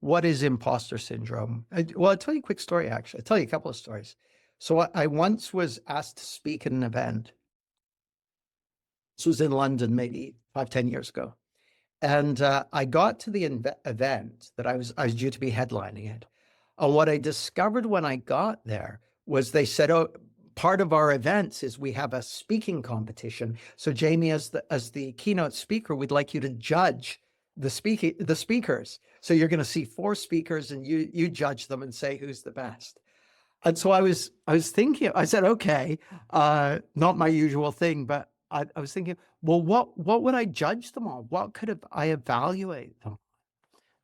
what is imposter syndrome? Well, I'll tell you a quick story, actually. I'll tell you a couple of stories. So I once was asked to speak at an event. This was in London, maybe 5, 10 years ago. And I got to the event that I was due to be headlining it. And what I discovered when I got there was they said, oh, part of our events is we have a speaking competition. So Jamie, as the keynote speaker, we'd like you to judge the speakers. So you're going to see 4 speakers and you judge them and say who's the best. And so I was thinking, I said, okay, not my usual thing, but I was thinking, well, what would I judge them on? What could I evaluate them?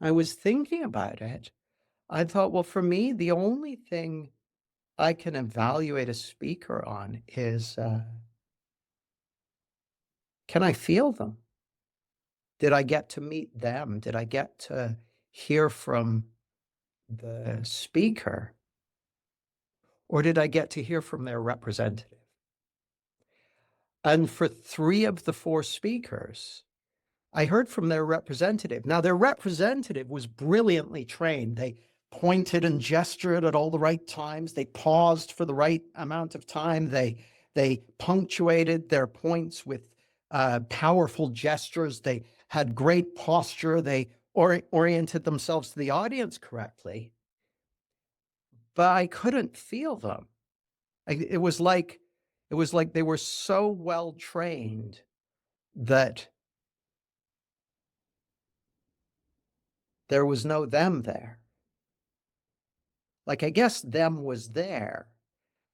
I was thinking about it. I thought, well, for me, the only thing I can evaluate a speaker on is, can I feel them? Did I get to meet them? Did I get to hear from the speaker? Or did I get to hear from their representative? And for 3 of the 4 speakers, I heard from their representative. Now, their representative was brilliantly trained. They pointed and gestured at all the right times. They paused for the right amount of time. They punctuated their points with powerful gestures. They had great posture. They oriented themselves to the audience correctly. But I couldn't feel them. It was like they were so well trained that there was no them there. Like, I guess them was there,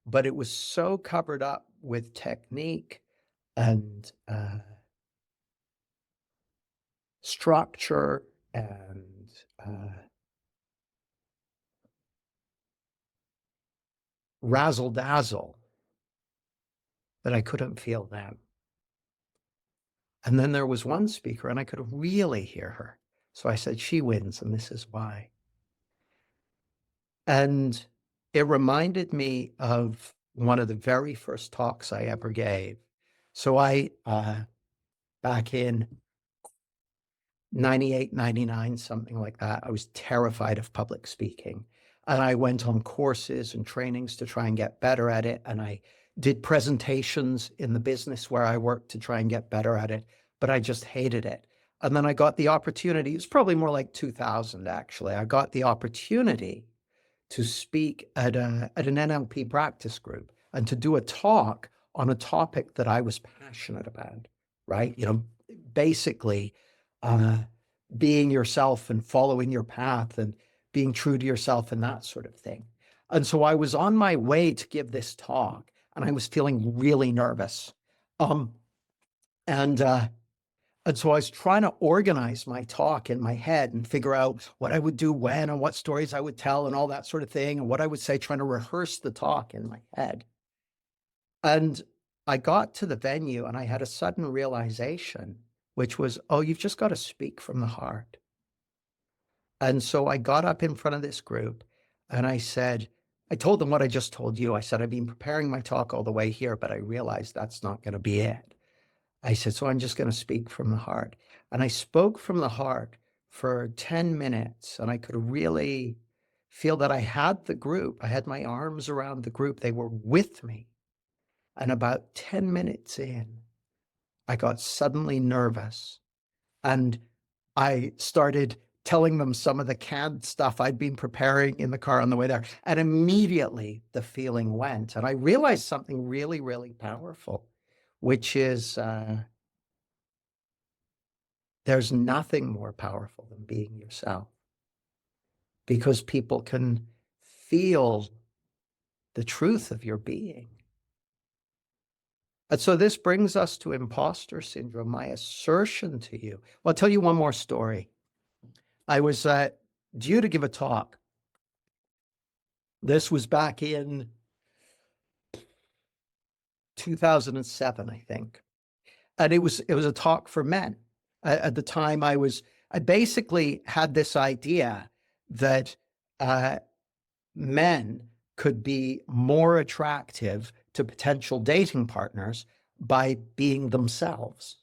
but it was so covered up with technique and structure and razzle dazzle that I couldn't feel them. And then there was one speaker and I could really hear her. So I said, she wins, and this is why. And it reminded me of one of the very first talks I ever gave. So I, back in 98, 99, something like that, I was terrified of public speaking. And I went on courses and trainings to try and get better at it. And I did presentations in the business where I worked to try and get better at it, but I just hated it. And then I got the opportunity, it's probably more like 2000 actually, I got the opportunity to speak at an NLP practice group and to do a talk on a topic that I was passionate about, right? You know, basically being yourself and following your path and being true to yourself and that sort of thing. And so I was on my way to give this talk and I was feeling really nervous. And so I was trying to organize my talk in my head and figure out what I would do when and what stories I would tell and all that sort of thing and what I would say, trying to rehearse the talk in my head. And I got to the venue and I had a sudden realization, which was, oh, you've just got to speak from the heart. And so I got up in front of this group and I said, I told them what I just told you. I said, I've been preparing my talk all the way here, but I realized that's not going to be it. I said, so I'm just going to speak from the heart. And I spoke from the heart for 10 minutes and I could really feel that I had the group. I had my arms around the group. They were with me. And about 10 minutes in, I got suddenly nervous and I started telling them some of the canned stuff I'd been preparing in the car on the way there. And immediately the feeling went. And I realized something really, really powerful, which is there's nothing more powerful than being yourself, because people can feel the truth of your being. And so this brings us to imposter syndrome. My assertion to you, well, I'll tell you one more story. I was due to give a talk. This was back in 2007, I think. And it was a talk for men. At the time I basically had this idea that men could be more attractive to potential dating partners by being themselves.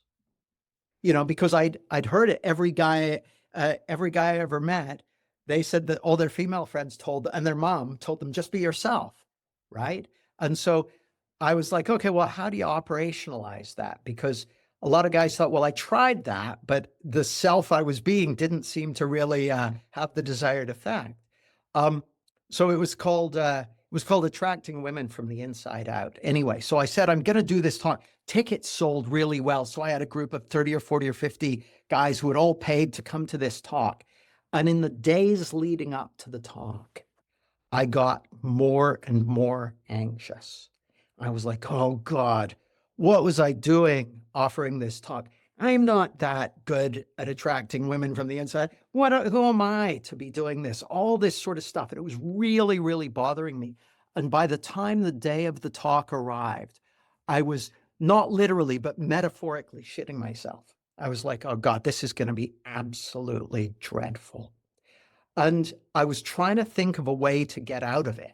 You know, because I'd heard it, every guy I ever met they said that all their female friends told, and their mom told them, just be yourself, right? And so I was like, okay, well, how do you operationalize that? Because a lot of guys thought, well, I tried that, but the self I was being didn't seem to really have the desired effect. Um, so it was called attracting women from the inside out. Anyway, so I said I'm going to do this talk. Tickets sold really well, so I had a group of 30 or 40 or 50 guys who had all paid to come to this talk. And in the days leading up to the talk, I got more and more anxious. I was like, oh God, what was I doing offering this talk? I'm not that good at attracting women from the inside. Who am I to be doing this? All this sort of stuff. And it was really, really bothering me. And by the time the day of the talk arrived, I was not literally, but metaphorically shitting myself. I was like, oh God, this is going to be absolutely dreadful. And I was trying to think of a way to get out of it,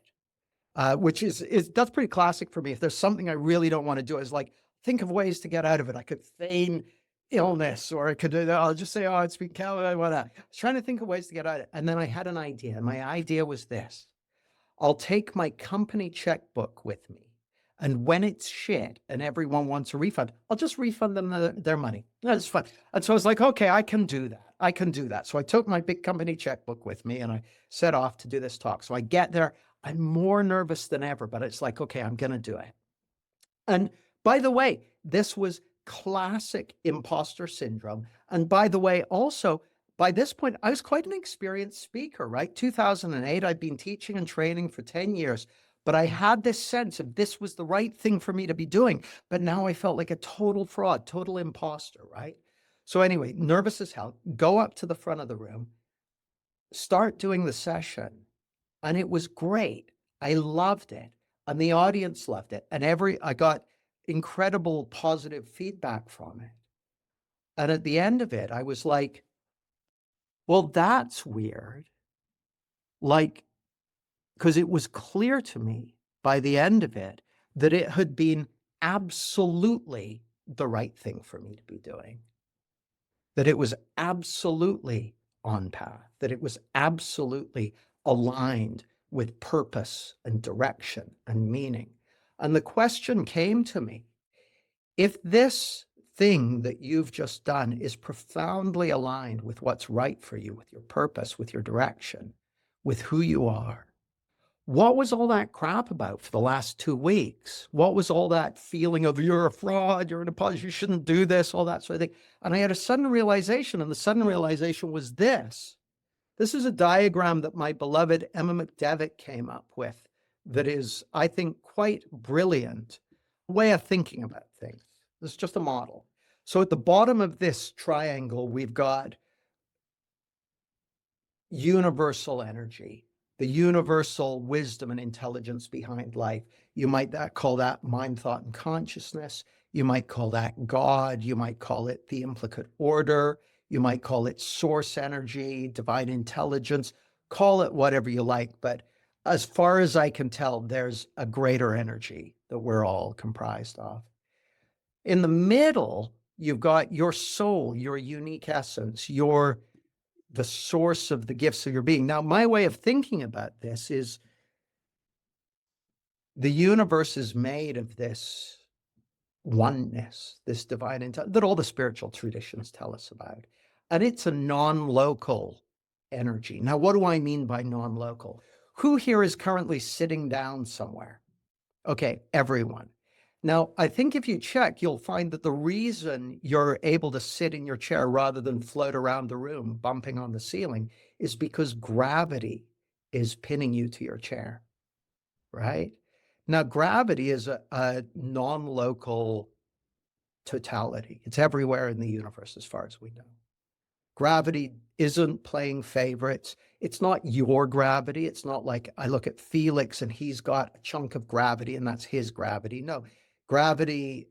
which is that's pretty classic for me. If there's something I really don't want to do, I was like, think of ways to get out of it. I could feign illness, or I could, I'll just say, oh, it's been whatever. I was trying to think of ways to get out of it. And then I had an idea. And my idea was this: I'll take my company checkbook with me. And when it's shit and everyone wants a refund, I'll just refund them their money. That's fun. And so I was like, okay, I can do that. I can do that. So I took my big company checkbook with me and I set off to do this talk. So I get there. I'm more nervous than ever, but it's like, okay, I'm going to do it. And by the way, this was classic imposter syndrome. And by the way, also, by this point, I was quite an experienced speaker, right? 2008, I'd been teaching and training for 10 years, but I had this sense of this was the right thing for me to be doing. But now I felt like a total fraud, total imposter, right? So anyway, nervous as hell, go up to the front of the room, start doing the session. And it was great. I loved it. And the audience loved it. And I got incredible positive feedback from it. And at the end of it, I was like, well, that's weird. Like, because it was clear to me by the end of it that it had been absolutely the right thing for me to be doing, that it was absolutely on path, that it was absolutely aligned with purpose and direction and meaning. And the question came to me, if this thing that you've just done is profoundly aligned with what's right for you, with your purpose, with your direction, with who you are, what was all that crap about for the last 2 weeks? What was all that feeling of you're a fraud, you're an imposter, you shouldn't do this, all that sort of thing? And I had a sudden realization, and the sudden realization was this. This is a diagram that my beloved Emma McDevitt came up with that is, I think, quite brilliant way of thinking about things. This is just a model. So at the bottom of this triangle, we've got universal energy, the universal wisdom and intelligence behind life. You might call that mind, thought, and consciousness. You might call that God. You might call it the implicate order. You might call it source energy, divine intelligence. Call it whatever you like. But as far as I can tell, there's a greater energy that we're all comprised of. In the middle, you've got your soul, your unique essence, the source of the gifts of your being. Now, my way of thinking about this is the universe is made of this oneness, this divine intelligence that all the spiritual traditions tell us about. And it's a non-local energy. Now, what do I mean by non-local? Who here is currently sitting down somewhere? Okay, everyone. Now, I think if you check, you'll find that the reason you're able to sit in your chair rather than float around the room, bumping on the ceiling, is because gravity is pinning you to your chair, right? Now, gravity is a non-local totality. It's everywhere in the universe, as far as we know. Gravity isn't playing favorites. It's not your gravity. It's not like I look at Felix and he's got a chunk of gravity and that's his gravity. No, gravity's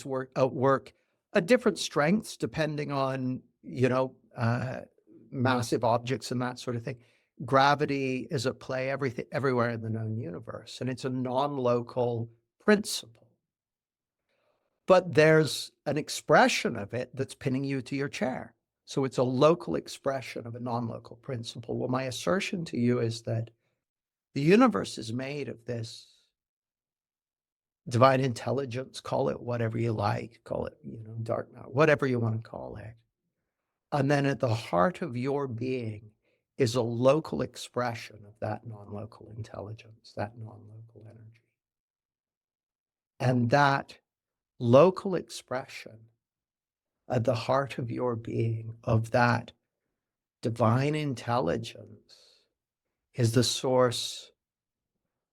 work at different strengths depending on, massive objects and that sort of thing. Gravity is at play everywhere in the known universe, and it's a non-local principle. But there's an expression of it that's pinning you to your chair. So it's a local expression of a non-local principle. Well, my assertion to you is that the universe is made of this divine intelligence, call it whatever you like, call it, dark matter, whatever you want to call it. And then at the heart of your being is a local expression of that non-local intelligence, that non-local energy. And that local expression at the heart of your being of that divine intelligence is the source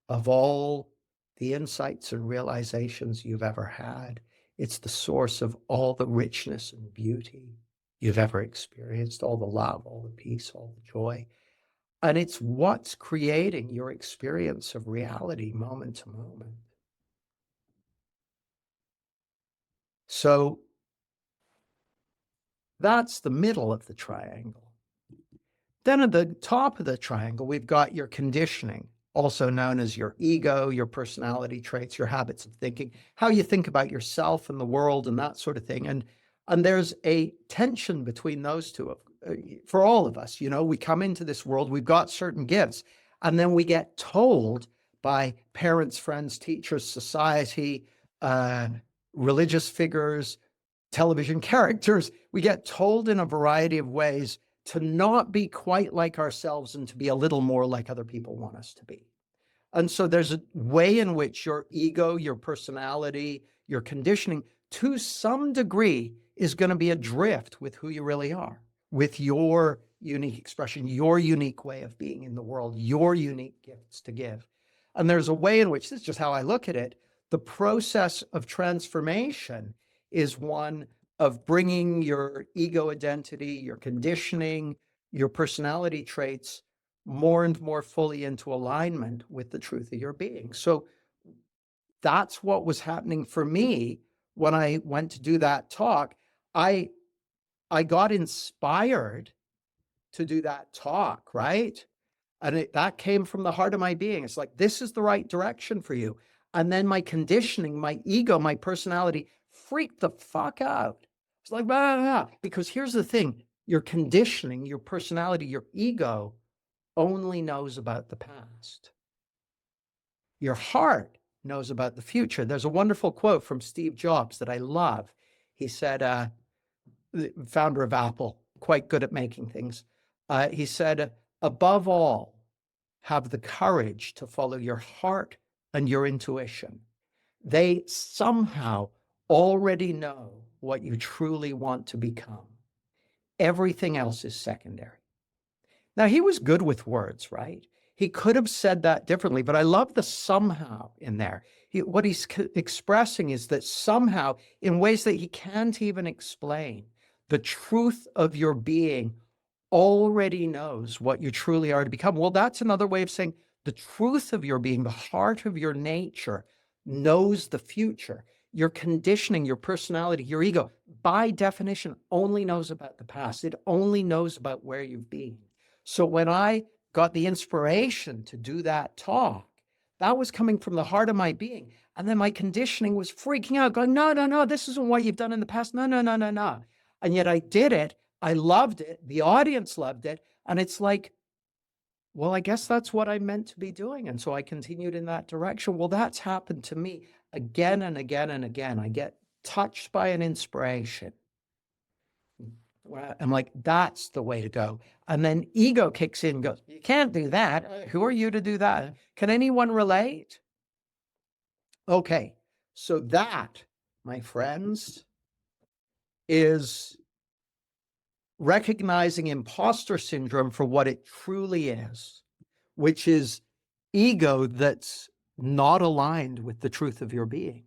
of all the insights and realizations you've ever had. It's the source of all the richness and beauty you've ever experienced, all the love, all the peace, all the joy. And it's what's creating your experience of reality moment to moment. So that's the middle of the triangle. Then at the top of the triangle, we've got your conditioning, also known as your ego, your personality traits, your habits of thinking, how you think about yourself and the world and that sort of thing. And there's a tension between those two for all of us. We come into this world, we've got certain gifts, and then we get told by parents, friends, teachers, society, religious figures, television characters, we get told in a variety of ways to not be quite like ourselves and to be a little more like other people want us to be. And so there's a way in which your ego, your personality, your conditioning, to some degree, is going to be adrift with who you really are, with your unique expression, your unique way of being in the world, your unique gifts to give. And there's a way in which, this is just how I look at it, the process of transformation is one of bringing your ego identity, your conditioning, your personality traits more and more fully into alignment with the truth of your being. So that's what was happening for me when I went to do that talk. I got inspired to do that talk, right? And that came from the heart of my being. It's like, this is the right direction for you. And then my conditioning, my ego, my personality freaked the fuck out. It's like, blah, blah, blah. Because here's the thing, your conditioning, your personality, your ego only knows about the past. Your heart knows about the future. There's a wonderful quote from Steve Jobs that I love. He said, the founder of Apple, quite good at making things. He said, above all, have the courage to follow your heart and your intuition. They somehow already know what you truly want to become. Everything else is secondary. Now, he was good with words, right? He could have said that differently, but I love the somehow in there. What he's expressing is that somehow, in ways that he can't even explain, the truth of your being already knows what you truly are to become. Well, that's another way of saying the truth of your being, the heart of your nature, knows the future. Your conditioning, your personality, your ego, by definition, only knows about the past. It only knows about where you've been. So when I got the inspiration to do that talk, that was coming from the heart of my being. And then my conditioning was freaking out, going, no, this isn't what you've done in the past. No. And yet I did it. I loved it. The audience loved it. And it's like, well, I guess that's what I meant to be doing. And so I continued in that direction. Well, that's happened to me again and again and again. I get touched by an inspiration. I'm like, that's the way to go. And then ego kicks in and goes, you can't do that. Who are you to do that? Can anyone relate? Okay. So that, my friends, is recognizing imposter syndrome for what it truly is, which is ego that's not aligned with the truth of your being.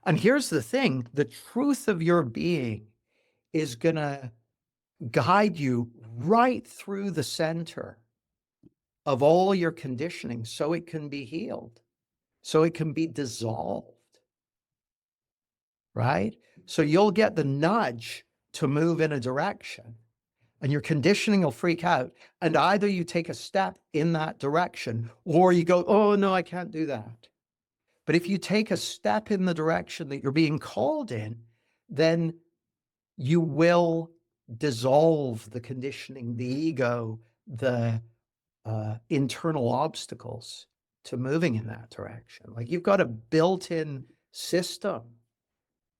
And here's the thing, the truth of your being is going to guide you right through the center of all your conditioning so it can be healed, so it can be dissolved, right? So you'll get the nudge to move in a direction and your conditioning will freak out. And either you take a step in that direction or you go, oh no, I can't do that. But if you take a step in the direction that you're being called in, then you will dissolve the conditioning, the ego, the internal obstacles to moving in that direction. Like you've got a built-in system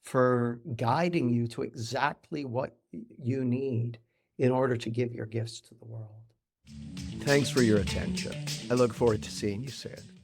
for guiding you to exactly what you need in order to give your gifts to the world. Thanks for your attention. I look forward to seeing you soon.